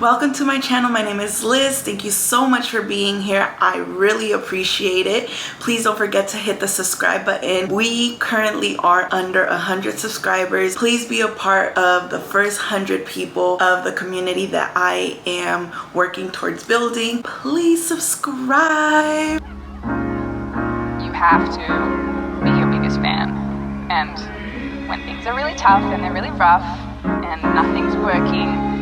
Welcome to my channel. My name is Liz. Thank you so much for being here. I really appreciate it. Please don't forget to hit the subscribe button. We currently are under 100 subscribers. Please be a part of the first 100 people of the community that I am working towards building. Please subscribe. You have to be your biggest fan. And when things are really tough and they're really rough and nothing's working,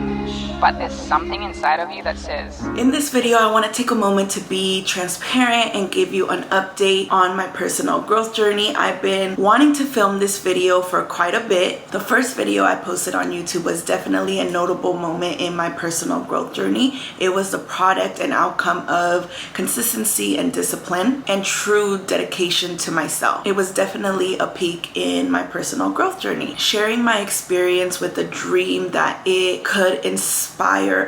but there's something inside of you that says. In this video, I want to take a moment to be transparent and give you an update on my personal growth journey. I've been wanting to film this video for quite a bit. The first video I posted on YouTube was definitely a notable moment in my personal growth journey. It was the product and outcome of consistency and discipline and true dedication to myself. It was definitely a peak in my personal growth journey. Sharing my experience with a dream that it could inspire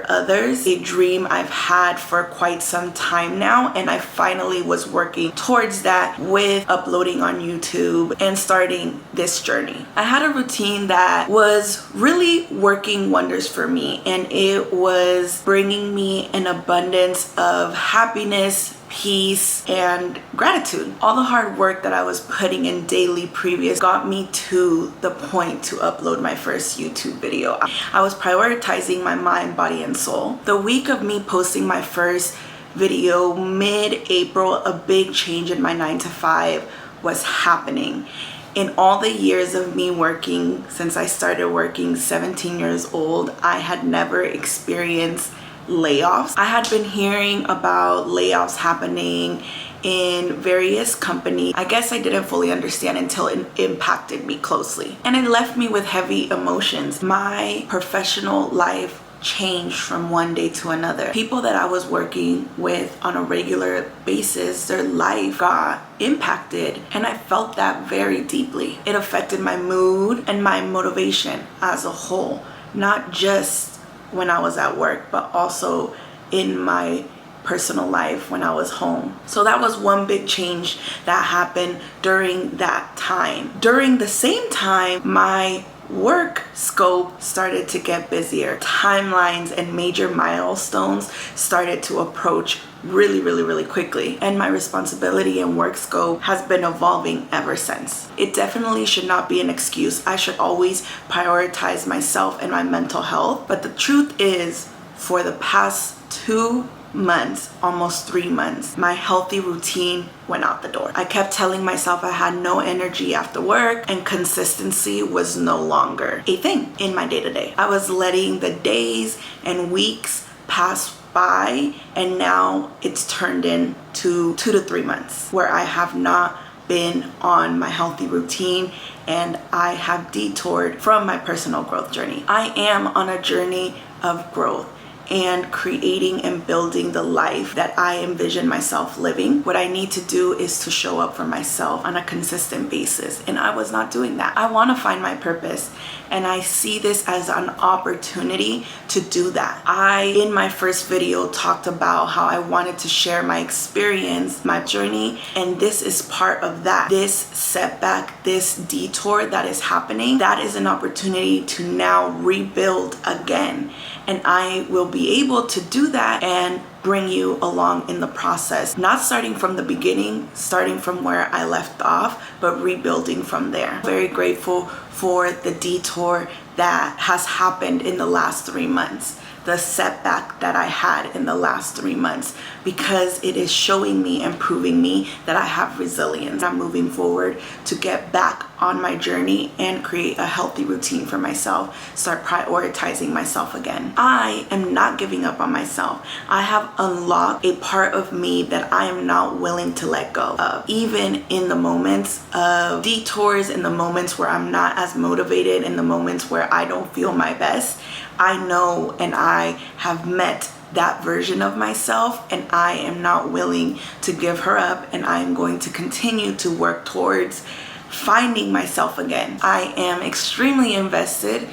others, a dream I've had for quite some time now, and I finally was working towards that with uploading on YouTube and starting this journey. I had a routine that was really working wonders for me, and it was bringing me an abundance of happiness, peace, and gratitude. All the hard work that I was putting in daily previous got me to the point to upload my first YouTube video. I was prioritizing my mind, body, and soul. The week of me posting my first video, mid-April, a big change in my 9-to-5 was happening. In all the years of me working, since I started working 17 years old, I had never experienced layoffs. I had been hearing about layoffs happening in various companies. I guess I didn't fully understand until it impacted me closely. And it left me with heavy emotions. My professional life changed from one day to another. People that I was working with on a regular basis, their life got impacted, and I felt that very deeply. It affected my mood and my motivation as a whole, not just when I was at work, but also in my personal life when I was home. So that was one big change that happened during that time. During the same time, my work scope started to get busier. Timelines and major milestones started to approach really quickly, and my responsibility and work scope has been evolving ever since. It definitely should not be an excuse. I should always prioritize myself and my mental health, but the truth is, for the past 2 months, almost 3 months, my healthy routine went out the door. I kept telling myself I had no energy after work, and consistency was no longer a thing in my day-to-day. I was letting the days and weeks pass by, and now it's turned into 2 to 3 months where I have not been on my healthy routine, and I have detoured from my personal growth journey. I am on a journey of growth and creating and building the life that I envision myself living. What I need to do is to show up for myself on a consistent basis, and I was not doing that. I want to find my purpose, and I see this as an opportunity to do that. In my first video, talked about how I wanted to share my experience, my journey, and this is part of that. This setback, this detour that is happening, that is an opportunity to now rebuild again. And I will be able to do that and bring you along in the process. Not starting from the beginning, starting from where I left off, but rebuilding from there. Very grateful for the detour that has happened in the last 3 months. The setback that I had in the last 3 months, because it is showing me and proving me that I have resilience. I'm moving forward to get back on my journey and create a healthy routine for myself, start prioritizing myself again. I am not giving up on myself. I have unlocked a part of me that I am not willing to let go of. Even in the moments of detours, in the moments where I'm not as motivated, in the moments where I don't feel my best, I know and I have met that version of myself, and I am not willing to give her up, and I am going to continue to work towards finding myself again. I am extremely invested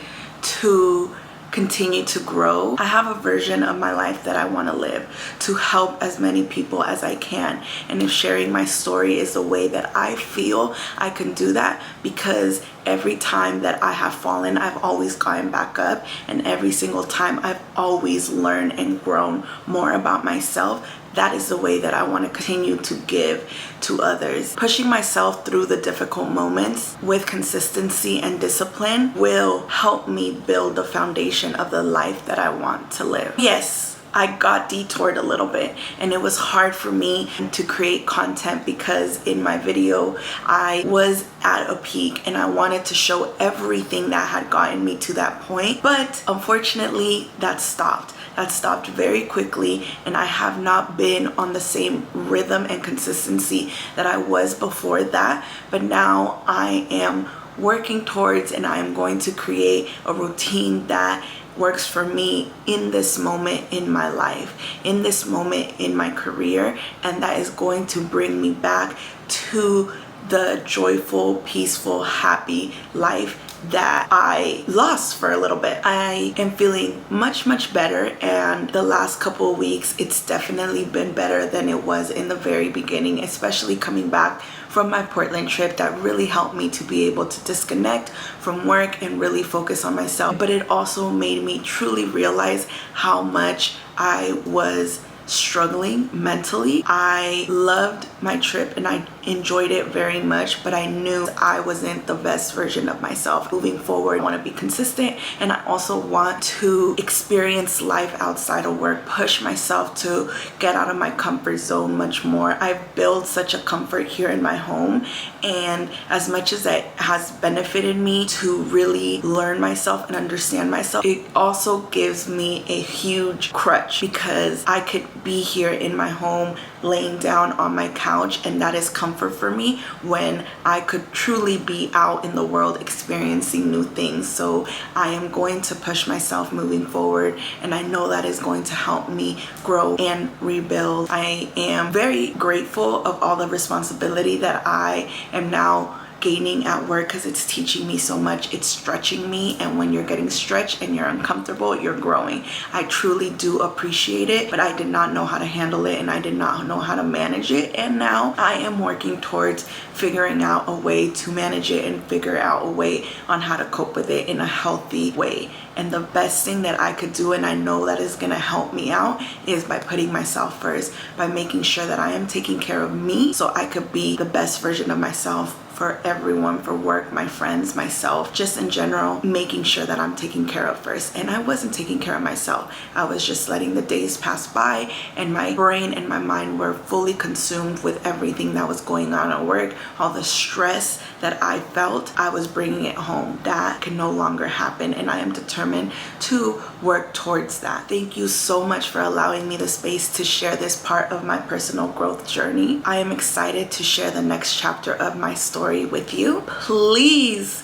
to continue to grow. I have a version of my life that I want to live, to help as many people as I can. And if sharing my story is the way that I feel I can do that, because every time that I have fallen, I've always gotten back up, and every single time I've always learned and grown more about myself. That is the way that I want to continue to give to others. Pushing myself through the difficult moments with consistency and discipline will help me build the foundation of the life that I want to live. Yes, I got detoured a little bit, and it was hard for me to create content because in my video I was at a peak and I wanted to show everything that had gotten me to that point, but unfortunately that stopped. That stopped very quickly, and I have not been on the same rhythm and consistency that I was before that. But now I am working towards, and I am going to create a routine that works for me in this moment in my life, in this moment in my career, and that is going to bring me back to the joyful, peaceful, happy life that I lost for a little bit. I am feeling much better, and the last couple of weeks it's definitely been better than it was in the very beginning, especially coming back from my Portland trip. That really helped me to be able to disconnect from work and really focus on myself. But it also made me truly realize how much I was struggling mentally. I loved my trip and I enjoyed it very much, but I knew I wasn't the best version of myself. Moving forward, I want to be consistent, and I also want to experience life outside of work, push myself to get out of my comfort zone much more. I've built such a comfort here in my home, and as much as it has benefited me to really learn myself and understand myself, it also gives me a huge crutch because I could be here in my home laying down on my couch, and that is comfort for me when I could truly be out in the world experiencing new things. So I am going to push myself moving forward, and I know that is going to help me grow and rebuild. I am very grateful of all the responsibility that I am now gaining at work because it's teaching me so much. It's stretching me, and when you're getting stretched and you're uncomfortable, you're growing. I truly do appreciate it, but I did not know how to handle it, and I did not know how to manage it, and now I am working towards figuring out a way to manage it and figure out a way on how to cope with it in a healthy way. And the best thing that I could do, and I know that is gonna help me out, is by putting myself first, by making sure that I am taking care of me so I could be the best version of myself for everyone, for work, my friends, myself, just in general, making sure that I'm taken care of first. And I wasn't taking care of myself. I was just letting the days pass by, and my brain and my mind were fully consumed with everything that was going on at work. All the stress that I felt, I was bringing it home. That can no longer happen, and I am determined to work towards that. Thank you so much for allowing me the space to share this part of my personal growth journey. I am excited to share the next chapter of my story with you. Please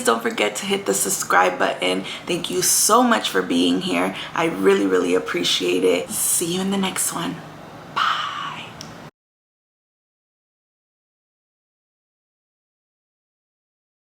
don't forget to hit the subscribe button. Thank you so much for being here. I really appreciate it. See you in the next one.